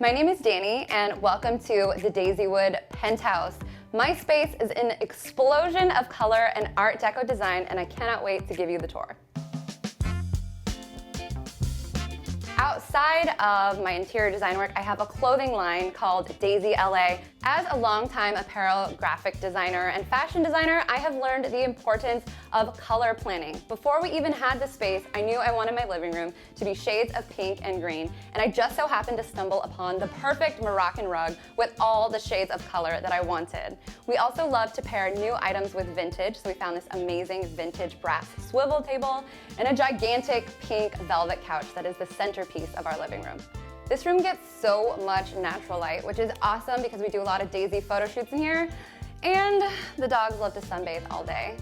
My name is Dani, and welcome to the Dazeywood Penthouse. My space is an explosion of color and Art Deco design, and I cannot wait to give you the tour. Outside of my interior design work, I have a clothing line called Daisy LA. As a longtime apparel graphic designer and fashion designer, I have learned the importance of color planning. Before we even had the space, I knew I wanted my living room to be shades of pink and green, and I just so happened to stumble upon the perfect Moroccan rug with all the shades of color that I wanted. We also love to pair new items with vintage, so we found this amazing vintage brass swivel table and a gigantic pink velvet couch that is the centerpiece of our living room. This room gets so much natural light, which is awesome because we do a lot of Daisy photo shoots in here, and the dogs love to sunbathe all day.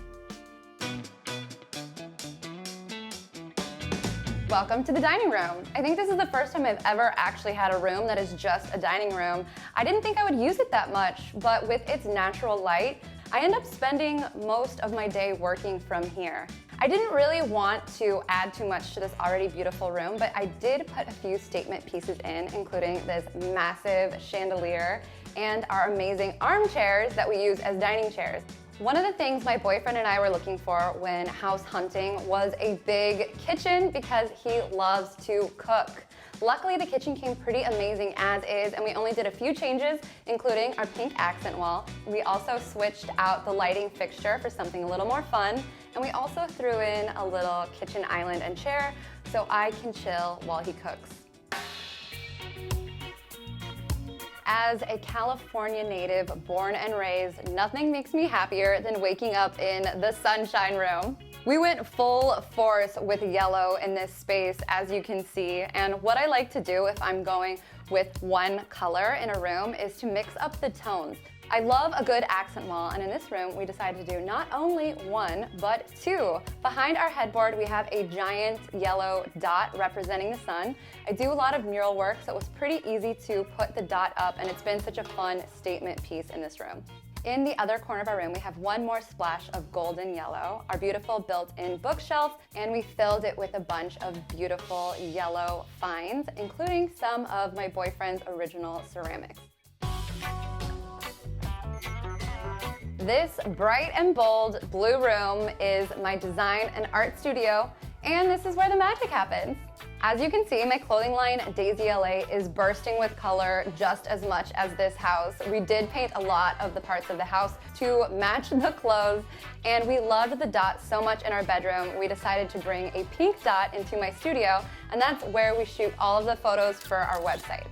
Welcome to the dining room. I think this is the first time I've ever actually had a room that is just a dining room. I didn't think I would use it that much, but with its natural light, I end up spending most of my day working from here. I didn't really want to add too much to this already beautiful room, but I did put a few statement pieces in, including this massive chandelier and our amazing armchairs that we use as dining chairs. One of the things my boyfriend and I were looking for when house hunting was a big kitchen because he loves to cook. Luckily, the kitchen came pretty amazing as is, and we only did a few changes, including our pink accent wall. We also switched out the lighting fixture for something a little more fun, and we also threw in a little kitchen island and chair so I can chill while he cooks. As a California native, born and raised, nothing makes me happier than waking up in the sunshine room. We went full force with yellow in this space, as you can see, and what I like to do if I'm going with one color in a room is to mix up the tones. I love a good accent wall, and in this room we decided to do not only one, but two. Behind our headboard we have a giant yellow dot representing the sun. I do a lot of mural work, so it was pretty easy to put the dot up, and it's been such a fun statement piece in this room. In the other corner of our room, we have one more splash of golden yellow, our beautiful built-in bookshelf, and we filled it with a bunch of beautiful yellow finds, including some of my boyfriend's original ceramics. This bright and bold blue room is my design and art studio, and this is where the magic happens. As you can see, my clothing line, Daisy LA, is bursting with color just as much as this house. We did paint a lot of the parts of the house to match the clothes, and we loved the dot so much in our bedroom, we decided to bring a pink dot into my studio, and that's where we shoot all of the photos for our website.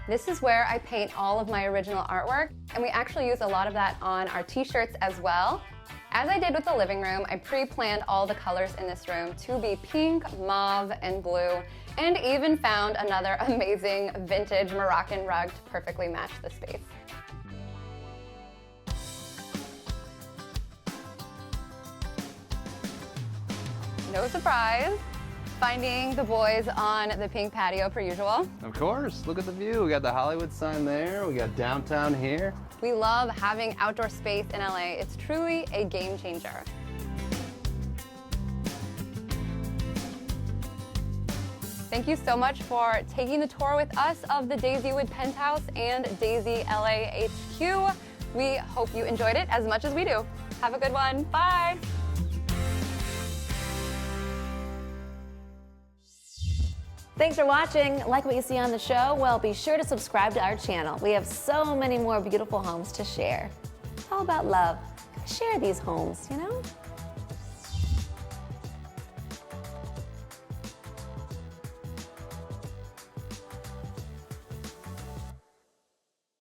This is where I paint all of my original artwork, and we actually use a lot of that on our t-shirts as well. As I did with the living room, I pre-planned all the colors in this room to be pink, mauve, and blue, and even found another amazing vintage Moroccan rug to perfectly match the space. No surprise, finding the boys on the pink patio per usual. Of course, look at the view. We got the Hollywood sign there, we got downtown here. We love having outdoor space in LA. It's truly a game changer. Thank you so much for taking the tour with us of the Dazeywood Penthouse and Daisy LA HQ. We hope you enjoyed it as much as we do. Have a good one. Bye. Thanks for watching. Like what you see on the show? Well, be sure to subscribe to our channel. We have so many more beautiful homes to share. How about love? Share these homes, you know?